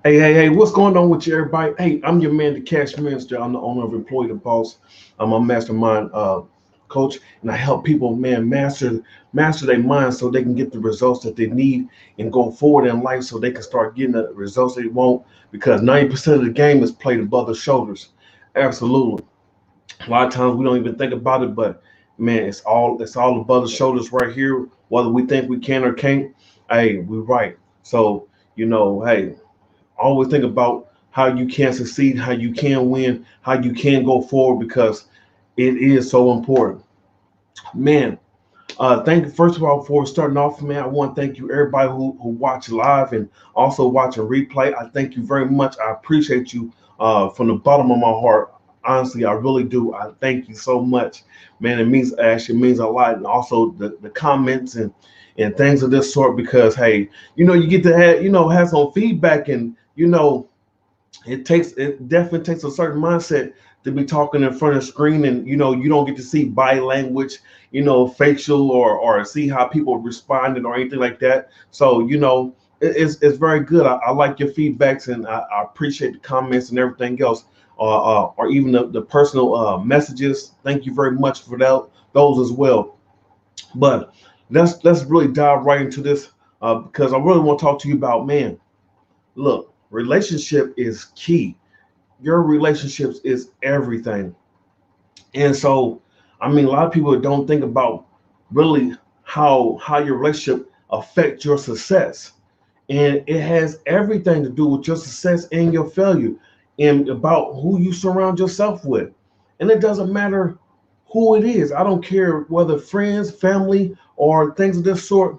Hey, what's going on with you, everybody? Hey, I'm your man, the Cash Minister. I'm the owner of Employee the Boss. I'm a mastermind coach, and I help people, man, master their mind so they can get the results that they need and go forward in life so they can start getting the results they want because 90% of the game is played above their shoulders. Absolutely. A lot of times we don't even think about it, but man, it's all above the shoulders right here. Whether we think we can or can't, hey, we're right. So, hey, always think about how you can succeed, how you can win, how you can go forward because it is so important. Man, thank you first of all for starting off, man. I want to thank you everybody who watch live and also watch a replay. I thank you very much. I appreciate you from the bottom of my heart. Honestly, I really do. I thank you so much, man. It means actually means a lot, and also the comments and things of this sort because hey, you get to have some feedback and it definitely takes a certain mindset to be talking in front of the screen and you don't get to see body language, facial or see how people responded or anything like that. So it's very good. I like your feedbacks and I appreciate the comments and everything else, or even the personal messages. Thank you very much for those as well. But let's really dive right into this because I really want to talk to you about, man, look, relationship is key. Your relationships is everything. And so, I mean, a lot of people don't think about really how your relationship affects your success. And it has everything to do with your success and your failure and about who you surround yourself with. And it doesn't matter who it is. I don't care whether friends, family, or things of this sort.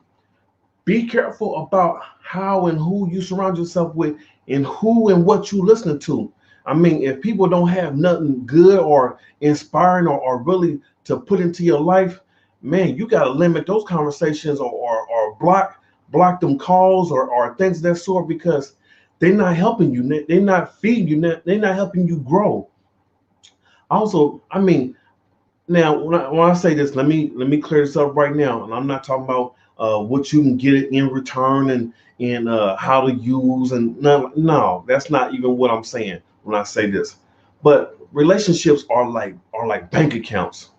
Be careful about how and who you surround yourself with and who and what you listen to. I mean, if people don't have nothing good or inspiring or really to put into your life, man, you got to limit those conversations or block them calls or things of that sort because they're not helping you. They're not feeding you. They're not helping you grow. Also, I mean, now, when I say this, let me clear this up right now, and I'm not talking about what you can get in return and how to use and no, that's not even what I'm saying when I say this. But relationships are like bank accounts,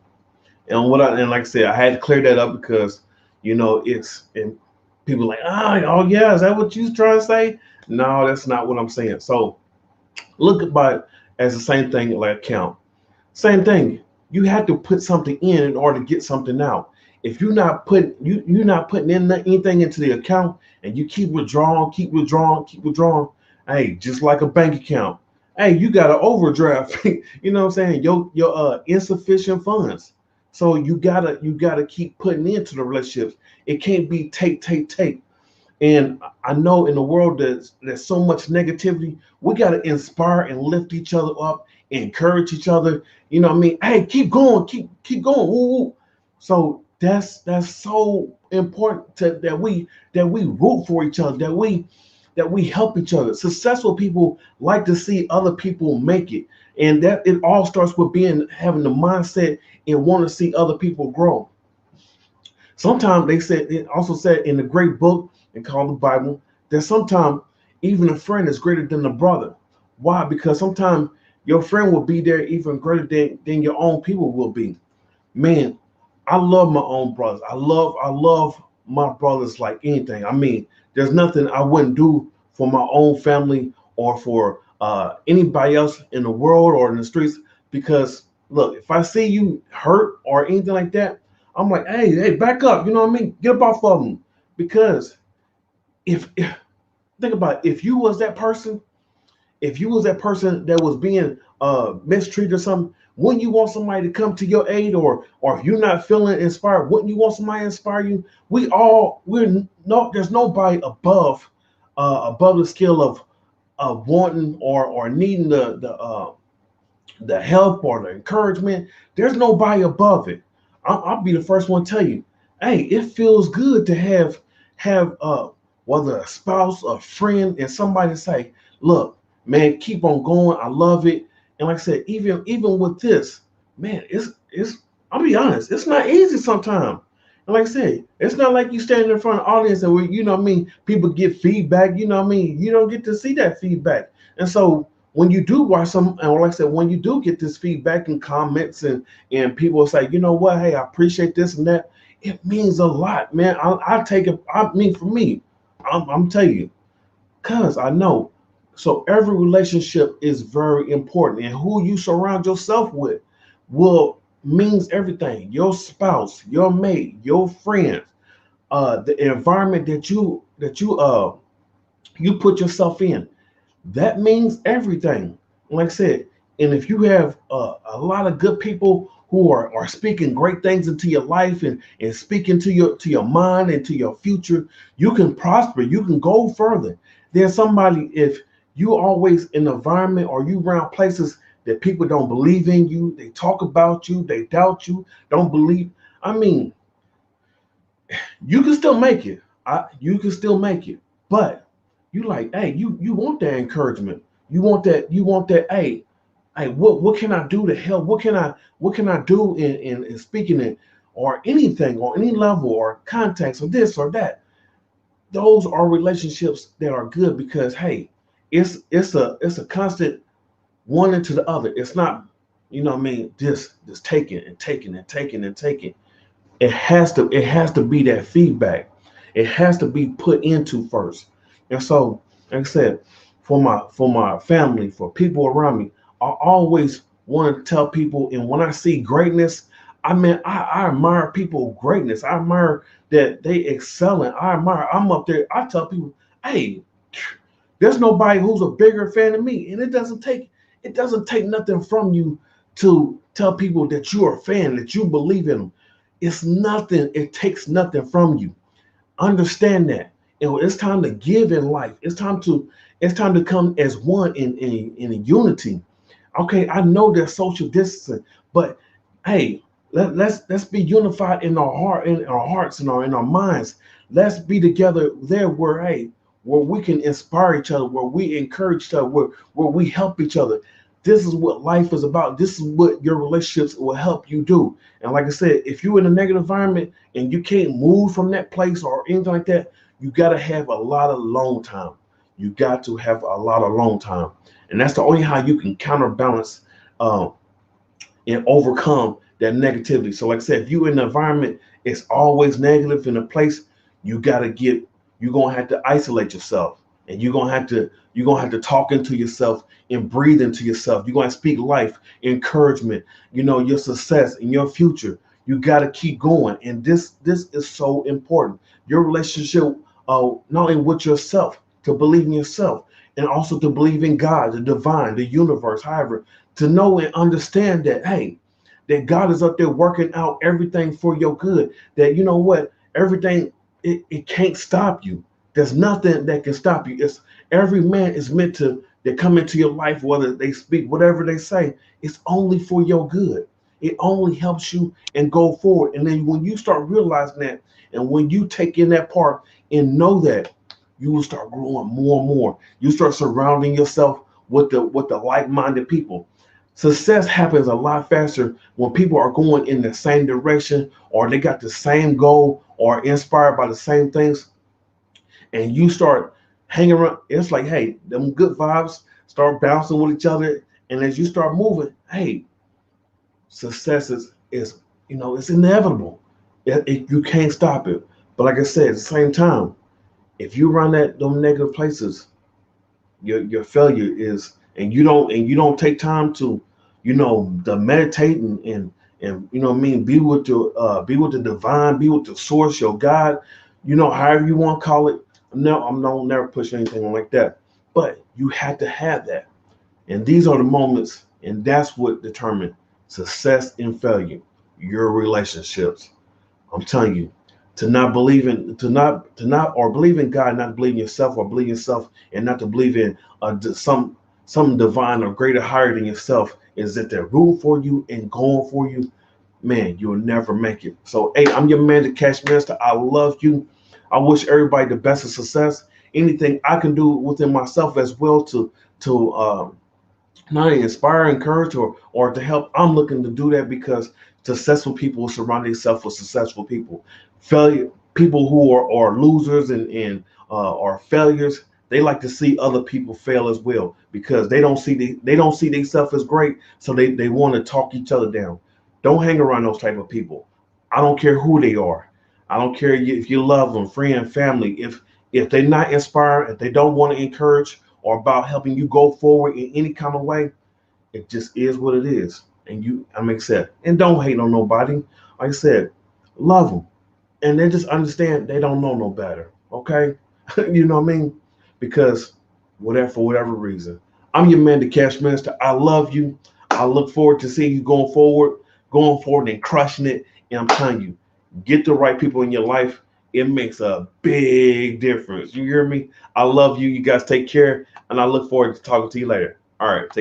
and like I said, I had to clear that up because it's and people are like oh yeah, is that what you trying to say? No, that's not what I'm saying. So look about it as the same thing like account. Same thing. You have to put something in order to get something out. If you're not putting in anything into the account and you keep withdrawing, hey, just like a bank account, hey, you got an overdraft. You know what I'm saying? Your insufficient funds. So you gotta keep putting into the relationships. It can't be take. And I know in the world there's so much negativity. We got to inspire and lift each other up, encourage each other. You know what I mean? Hey, keep going, keep going. Woo, woo. So that's so important that we root for each other, that we help each other. Successful people like to see other people make it, and that it all starts with being having the mindset and want to see other people grow. Sometimes they said it also said in the great book and called the Bible that sometimes even a friend is greater than a brother. Why? Because sometimes your friend will be there even greater than your own people will be. Man, I love my own brothers. I love my brothers like anything. I mean, there's nothing I wouldn't do for my own family or for anybody else in the world or in the streets. Because look, if I see you hurt or anything like that, I'm like, hey, back up. You know what I mean? Get up off of them. Because if think about it, if you was that person that was being mistreated or something, wouldn't you want somebody to come to your aid, or if you're not feeling inspired, wouldn't you want somebody to inspire you? We're no there's nobody above the scale of wanting or needing the help or the encouragement. There's nobody above it. I'll be the first one to tell you, hey, it feels good to have whether a spouse, a friend, and somebody say, look, man, keep on going. I love it. And like I said, even with this, man, it's I'll be honest, it's not easy sometimes. And like I said, it's not like you standing in front of the audience and you know what I mean, people get feedback, you know what I mean? You don't get to see that feedback. And so when you do watch some, and like I said, when you do get this feedback and comments and people say, you know what, hey, I appreciate this and that, it means a lot, man. I take it, I mean, for me, I'm telling you, because I know. So every relationship is very important, and who you surround yourself with will means everything. Your spouse, your mate, your friends, the environment that you put yourself in, that means everything. Like I said, and if you have a lot of good people who are speaking great things into your life and speaking to your mind and to your future, you can prosper, you can go further. There's somebody, if you always in an environment or you around places that people don't believe in you, they talk about you, they doubt you, don't believe. I mean, you can still make it. You can still make it. But you like, hey, you want that encouragement. You want that, hey, what can I do to help? What can I do in speaking it or anything or any level or context or this or that? Those are relationships that are good because hey, it's a constant one into the other. It's not, you know what I mean, just taking and taking and taking and taking. It has to be that feedback. It has to be put into first. And so, like I said, for my family, for people around me, I always want to tell people. And when I see greatness, I mean, I admire people greatness. I admire that they excelling. I admire. I'm up there. I tell people, hey, there's nobody who's a bigger fan than me, and it doesn't take nothing from you to tell people that you're a fan, that you believe in them. It's nothing. It takes nothing from you. Understand that. And when it's time to give in life, it's time to come as one in a unity. Okay, I know there's social distancing, but hey, let's be unified in our hearts and our minds. Let's be together there where hey, where we can inspire each other, where we encourage each other, where we help each other. This is what life is about. This is what your relationships will help you do. And like I said, if you're in a negative environment and you can't move from that place or anything like that, you got to have a lot of alone time. You got to have a lot of alone time, and that's the only how you can counterbalance uh, and overcome that negativity. So, like I said, if you in an environment it's always negative in a place, you gotta get you're gonna have to isolate yourself, and you're gonna have to talk into yourself and breathe into yourself. You're gonna speak life, encouragement, your success and your future. You gotta keep going, and this is so important. Your relationship, not only with yourself, to believe in yourself, and also to believe in God, the divine, the universe, however, to know and understand that, hey, that God is up there working out everything for your good. That you know what, everything it can't stop you. There's nothing that can stop you. It's every man is meant to that come into your life, whether they speak, whatever they say, it's only for your good. It only helps you and go forward. And then when you start realizing that, and when you take in that part and know that, you will start growing more and more. You start surrounding yourself with the like-minded people. Success happens a lot faster when people are going in the same direction, or they got the same goal, or inspired by the same things, and you start hanging around. It's like, hey, them good vibes start bouncing with each other, and as you start moving, hey, success is it's inevitable. You can't stop it. But like I said, at the same time, if you run that them negative places, your failure is, and you don't take time to to meditate and what I mean, be with the divine, be with the source, your God, however you want to call it. No, I'm not never push anything like that, but you have to have that. And these are the moments, and that's what determine success and failure. Your relationships. I'm telling you, to not believe in God, not believe in yourself, or believe in yourself and not to believe in some divine or greater higher than yourself, is that they're rooting for you and going for you. Man, you'll never make it. So, hey, I'm your man, the Cash Master. I love you. I wish everybody the best of success. Anything I can do within myself as well to not only inspire, encourage, or to help. I'm looking to do that because successful people surround themselves with successful people. Failure people who are losers and are failures, they like to see other people fail as well because they don't see themselves as great, so they want to talk each other down. Don't hang around those type of people. I don't care who they are. I don't care if you love them, friend, family. If they're not inspired, if they don't want to encourage or about helping you go forward in any kind of way, it just is what it is. And I'm accept. And don't hate on nobody. Like I said, love them. And they just understand they don't know no better. Okay? You know what I mean? Because whatever, for whatever reason. I'm your man, the Cash Minister. I love you. I look forward to seeing you going forward and crushing it. And I'm telling you, get the right people in your life. It makes a big difference. You hear me? I love you. You guys take care. And I look forward to talking to you later. All right. Take